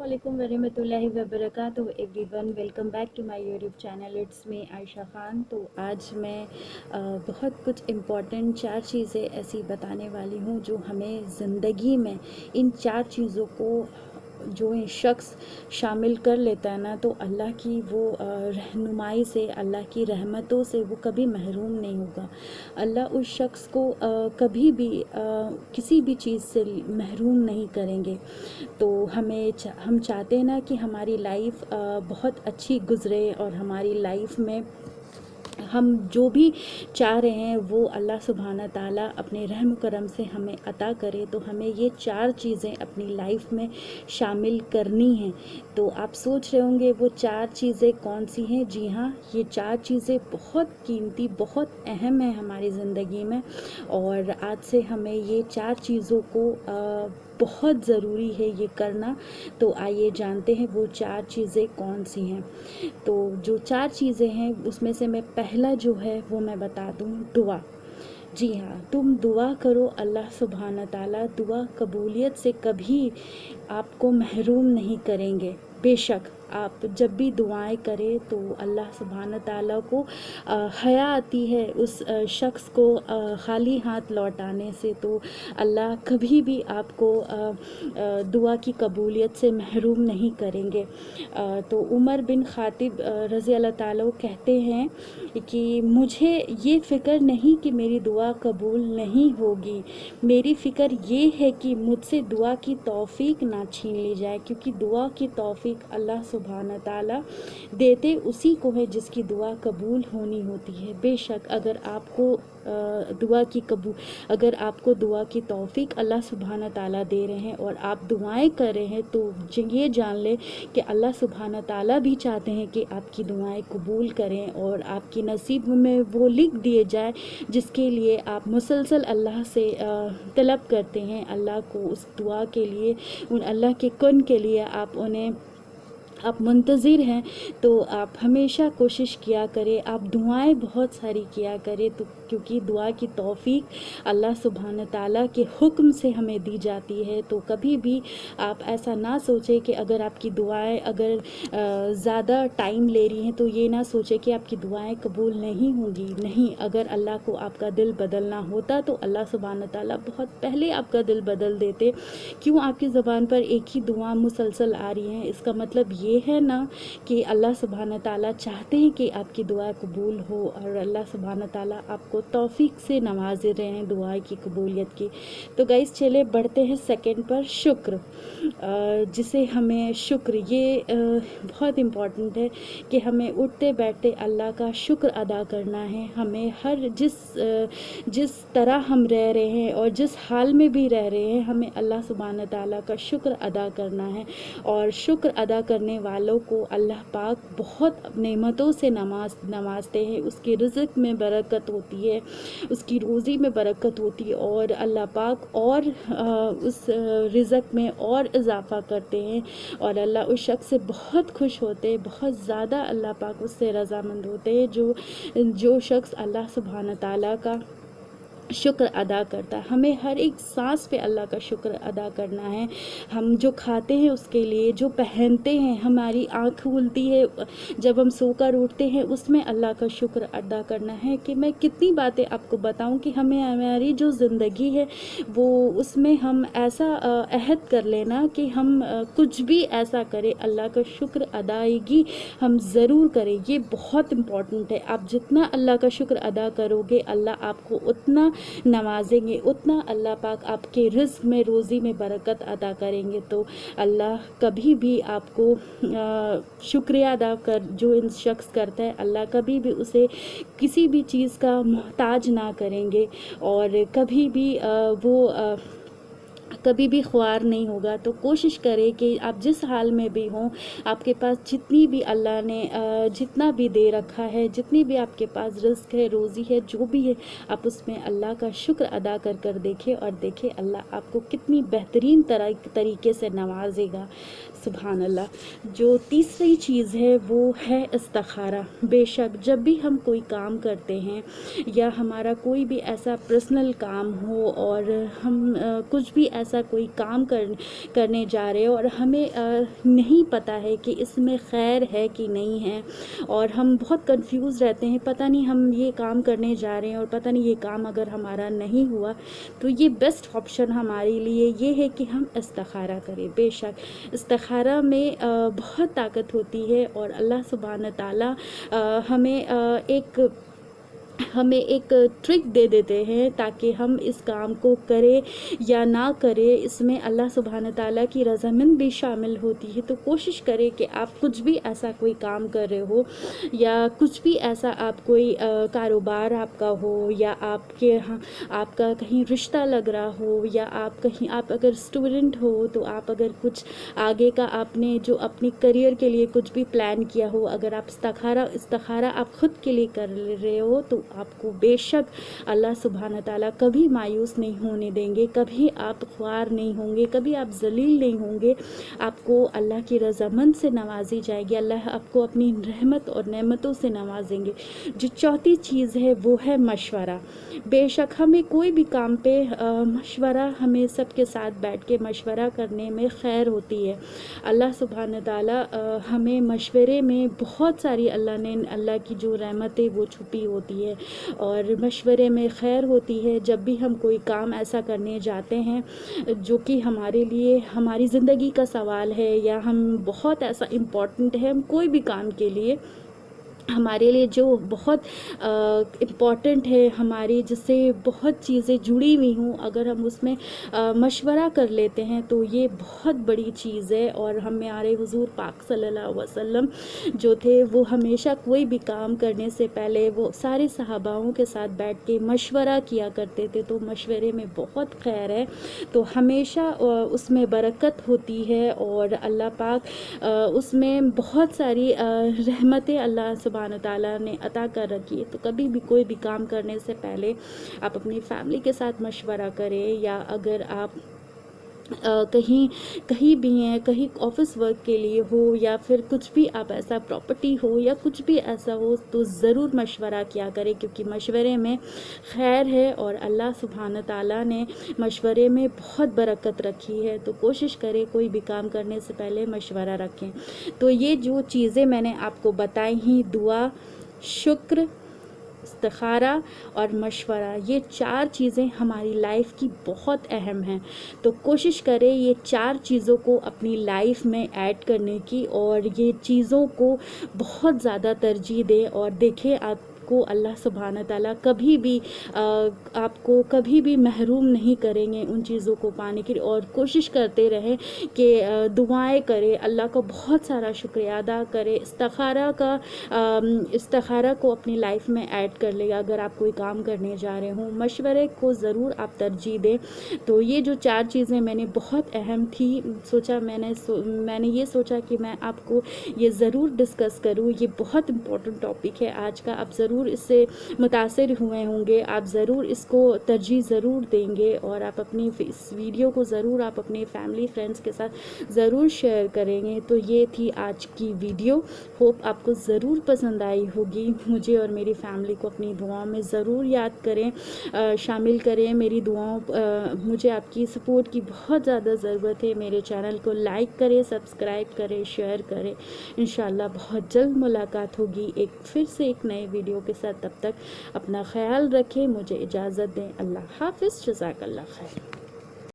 अस्सलामुअलैकुम वरहमतुल्लाहि वबरकातुहू everyone, welcome back to my YouTube channel. It's me Ayesha Khan. तो आज मैं बहुत कुछ इम्पॉर्टेंट 4 चीज़ें ऐसी बताने वाली हूँ जो हमें ज़िंदगी में इन 4 चीज़ों को जो ये शख्स शामिल कर लेता है ना, तो अल्लाह की वो रहनुमाई से, अल्लाह की रहमतों से वो कभी महरूम नहीं होगा। अल्लाह उस शख्स को कभी भी किसी भी चीज़ से महरूम नहीं करेंगे। तो हम चाहते हैं ना कि हमारी लाइफ बहुत अच्छी गुज़रे और हमारी लाइफ में हम जो भी चाह रहे हैं वो अल्लाह सुब्हाना ताला अपने रहम करम से हमें अता करे। तो हमें ये 4 चीज़ें अपनी लाइफ में शामिल करनी हैं। तो आप सोच रहे होंगे वो 4 चीज़ें कौन सी हैं? जी हाँ, ये 4 चीज़ें बहुत कीमती, बहुत अहम है हमारी ज़िंदगी में, और आज से हमें ये 4 चीज़ों को बहुत ज़रूरी है ये करना। तो आइए जानते हैं वो 4 चीज़ें कौन सी हैं। तो जो 4 चीज़ें हैं उसमें से मैं पहला जो है वो मैं बता दूँ, दुआ। जी हाँ, तुम दुआ करो, अल्लाह सुब्हाना ताला दुआ कबूलियत से कभी आपको महरूम नहीं करेंगे। बेशक आप जब भी दुआएं करें तो अल्लाह सुब्हाना ताला को हया आती है उस शख्स को खाली हाथ लौटाने से। तो अल्लाह कभी भी आपको दुआ की कबूलियत से महरूम नहीं करेंगे। तो उमर बिन खातिब रज़ी अल्लाह ताला कहते हैं कि मुझे ये फ़िक्र नहीं कि मेरी दुआ कबूल नहीं होगी, मेरी फ़िक्र ये है कि मुझसे दुआ की तौफ़ीक ना छीन ली जाए, क्योंकि दुआ की तौफ़ीक अल्लाह सुब्हाना ताला देते उसी को है जिसकी दुआ कबूल होनी होती है। बेशक अगर आपको अगर आपको दुआ की तौफ़ीक अल्लाह सुब्हाना ताला दे रहे हैं और आप दुआएं कर रहे हैं, तो ये जान लें कि अल्लाह सुब्हाना ताला भी चाहते हैं कि आपकी दुआएं कबूल करें और आपकी नसीब में वो लिख दिए जाए जिसके लिए आप मुसलसल अल्लाह से तलब करते हैं। अल्लाह को उस दुआ के लिए, उन अल्लाह के कुन के लिए आप मुंतज़िर हैं। तो आप हमेशा कोशिश किया करें, आप दुआएं बहुत सारी किया करें, तो क्योंकि दुआ की तौफ़ीक अल्लाह सुब्हाना ताला के हुक्म से हमें दी जाती है। तो कभी भी आप ऐसा ना सोचें कि अगर आपकी दुआएं अगर ज़्यादा टाइम ले रही हैं तो ये ना सोचें कि आपकी दुआएं कबूल नहीं होंगी। नहीं, अगर अल्लाह को आपका दिल बदलना होता तो अल्लाह सुब्हाना ताला बहुत पहले आपका दिल बदल देते। क्यों आपकी ज़बान पर एक ही दुआ मुसलसल आ रही है? इसका मतलब ये है ना कि अल्लाह सुब्हाना ताला चाहते हैं कि आपकी दुआ कबूल हो, और अल्लाह सुब्हाना ताला आपको तौफ़ीक से नवाज़े रहे हैं दुआ की कबूलियत की। तो गाइस चले बढ़ते हैं सेकंड पर, शुक्र। जिसे हमें शुक्र, ये बहुत इम्पॉर्टेंट है कि हमें उठते बैठते अल्लाह का शुक्र अदा करना है। हमें हर जिस तरह हम रह रहे हैं और जिस हाल में भी रह रहे हैं, हमें अल्लाह सुब्हाना ताला का शुक्र अदा करना है। और शुक्र अदा करने वालों को अल्लाह पाक बहुत नेमतों से नवाजते हैं। उसके रिज़्क़ में बरकत होती है, उसकी रोज़ी में बरकत होती है, और अल्लाह पाक और उस रिज़्क़ में और इजाफ़ा करते हैं, और अल्लाह उस शख्स से बहुत खुश होते हैं, बहुत ज़्यादा अल्लाह पाक उससे रज़ामंद होते हैं जो शख्स अल्लाह सुब्हाना ताला का शुक्र अदा करता है। हमें हर एक सांस पे अल्लाह का शुक्र अदा करना है। हम जो खाते हैं उसके लिए, जो पहनते हैं, हमारी आँख खुलती है, जब हम सोकर उठते हैं, उसमें अल्लाह का शुक्र अदा करना है। कि मैं कितनी बातें आपको बताऊं कि हमें हमारी जो ज़िंदगी है वो उसमें हम ऐसा अहद कर लेना कि हम कुछ भी ऐसा करें, अल्लाह का शुक्र अदायगी हम ज़रूर करें। ये बहुत इम्पॉर्टेंट है। आप जितना अल्लाह का शुक्र अदा करोगे, अल्लाह आपको उतना नवाजेंगे, उतना अल्लाह पाक आपके रिज़्क़ में, रोज़ी में बरकत अदा करेंगे। तो अल्लाह कभी भी आपको शुक्रिया अदा कर जो इन शख्स करता है, अल्लाह कभी भी उसे किसी भी चीज़ का मोहताज ना करेंगे, और कभी भी कभी भी ख्वार नहीं होगा। तो कोशिश करें कि आप जिस हाल में भी हों, आपके पास जितनी भी अल्लाह ने जितना भी दे रखा है, जितनी भी आपके पास रिज़्क़ है, रोज़ी है, जो भी है, आप उसमें अल्लाह का शुक्र अदा कर देखें, और देखें अल्लाह आपको कितनी बेहतरीन तरीके से नवाजेगा। सुभान अल्लाह। जो तीसरी चीज़ है वो है इस्तिखारा। बेशक जब भी हम कोई काम करते हैं या हमारा कोई भी ऐसा पर्सनल काम हो और हम कुछ भी ऐसा ایسا کوئی کام کرنے جا رہے ہیں اور ہمیں نہیں پتہ ہے کہ اس میں خیر ہے کہ نہیں ہے، اور ہم بہت کنفیوز رہتے ہیں، پتہ نہیں ہم یہ کام کرنے جا رہے ہیں اور پتہ نہیں یہ کام اگر ہمارا نہیں ہوا تو یہ بیسٹ آپشن ہمارے لیے یہ ہے کہ ہم استخارہ کریں۔ بے شک استخارہ میں بہت طاقت ہوتی ہے، اور اللہ سبحانہ تعالیٰ ہمیں ایک ٹرک دے دیتے ہیں تاکہ ہم اس کام کو کریں یا نہ کریں، اس میں اللہ سبحانہ تعالیٰ کی رضامند بھی شامل ہوتی ہے۔ تو کوشش کریں کہ آپ کچھ بھی ایسا کوئی کام کر رہے ہو، یا کچھ بھی ایسا آپ کوئی کاروبار آپ کا ہو، یا آپ کا کہیں رشتہ لگ رہا ہو، یا آپ اگر اسٹوڈنٹ ہو تو آپ اگر کچھ آگے کا آپ نے جو اپنی کریئر کے لیے کچھ بھی پلان کیا ہو، اگر آپ استخارہ آپ خود کے لیے کر رہے ہو تو آپ کو بے شک اللہ سبحانہ تعالیٰ کبھی مایوس نہیں ہونے دیں گے، کبھی آپ خوار نہیں ہوں گے، کبھی آپ ذلیل نہیں ہوں گے، آپ کو اللہ کی رضامند سے نوازی جائے گی، اللہ آپ کو اپنی رحمت اور نعمتوں سے نوازیں گے۔ جو چوتھی چیز ہے وہ ہے مشورہ۔ بے شک ہمیں کوئی بھی کام پہ مشورہ، ہمیں سب کے ساتھ بیٹھ کے مشورہ کرنے میں خیر ہوتی ہے۔ اللہ سبحانہ تعالیٰ ہمیں مشورے میں بہت ساری اللہ کی جو رحمتیں وہ چھپی ہوتی ہے، اور مشورے میں خیر ہوتی ہے۔ جب بھی ہم کوئی کام ایسا کرنے جاتے ہیں جو کہ ہمارے لیے ہماری زندگی کا سوال ہے، یا ہم بہت ایسا امپورٹنٹ ہے، ہم کوئی بھی کام کے لیے ہمارے لیے جو بہت امپورٹنٹ ہے، ہماری جس سے بہت چیزیں جڑی ہوئی ہوں، اگر ہم اس میں مشورہ کر لیتے ہیں تو یہ بہت بڑی چیز ہے۔ اور ہمارے حضور پاک صلی اللہ علیہ وسلم جو تھے وہ ہمیشہ کوئی بھی کام کرنے سے پہلے وہ سارے صحاباؤں کے ساتھ بیٹھ کے مشورہ کیا کرتے تھے، تو مشورے میں بہت خیر ہے، تو ہمیشہ اس میں برکت ہوتی ہے، اور اللہ پاک اس میں بہت ساری رحمتیں اللہ سبحانہ تعالیٰ نے عطا کر رکھی ہے۔ تو کبھی بھی کوئی بھی کام کرنے سے پہلے آپ اپنی فیملی کے ساتھ مشورہ کریں، یا اگر آپ کہیں بھی ہیں، کہیں آفس ورک کے لیے ہو، یا پھر کچھ بھی آپ ایسا پراپرٹی ہو یا کچھ بھی ایسا ہو، تو ضرور مشورہ کیا کریں، کیونکہ مشورے میں خیر ہے، اور اللہ سبحانہ تعالیٰ نے مشورے میں بہت برکت رکھی ہے۔ تو کوشش کریں کوئی بھی کام کرنے سے پہلے مشورہ رکھیں۔ تو یہ جو چیزیں میں نے آپ کو بتائی ہیں، دعا، شکر، استخارہ اور مشورہ، یہ 4 چیزیں ہماری لائف کی بہت اہم ہیں۔ تو کوشش کریں یہ 4 چیزوں کو اپنی لائف میں ایڈ کرنے کی، اور یہ چیزوں کو بہت زیادہ ترجیح دیں، اور دیکھیں آپ کو اللہ سبحانہ تعالیٰ کبھی بھی آپ کو کبھی بھی محروم نہیں کریں گے ان چیزوں کو پانے کی، اور کوشش کرتے رہیں کہ دعائیں کریں، اللہ کا بہت سارا شکریہ ادا کریں، استخارہ کو اپنی لائف میں ایڈ کر لیں اگر آپ کوئی کام کرنے جا رہے ہوں، مشورے کو ضرور آپ ترجیح دیں۔ تو یہ جو 4 چیزیں میں نے بہت اہم تھی، میں نے یہ سوچا کہ میں آپ کو یہ ضرور ڈسکس کروں، یہ بہت امپورٹنٹ ٹاپک ہے آج کا، آپ ضرور اس سے متاثر ہوئے ہوں گے، آپ ضرور اس کو ترجیح ضرور دیں گے، اور آپ اپنی اس ویڈیو کو ضرور آپ اپنے فیملی فرینڈس کے ساتھ ضرور شیئر کریں گے۔ تو یہ تھی آج کی ویڈیو، ہوپ آپ کو ضرور پسند آئی ہوگی۔ مجھے اور میری فیملی کو اپنی دعاؤں میں ضرور یاد کریں، شامل کریں میری دعاؤں، مجھے آپ کی سپورٹ کی بہت زیادہ ضرورت ہے۔ میرے چینل کو لائک کریں، سبسکرائب کریں، شیئر کریں۔ انشاءاللہ بہت جلد ملاقات ہوگی پھر سے ایک نئے ویڈیو کے ساتھ، تب تک اپنا خیال رکھیں، مجھے اجازت دیں، اللہ حافظ، جزاک اللہ خیر۔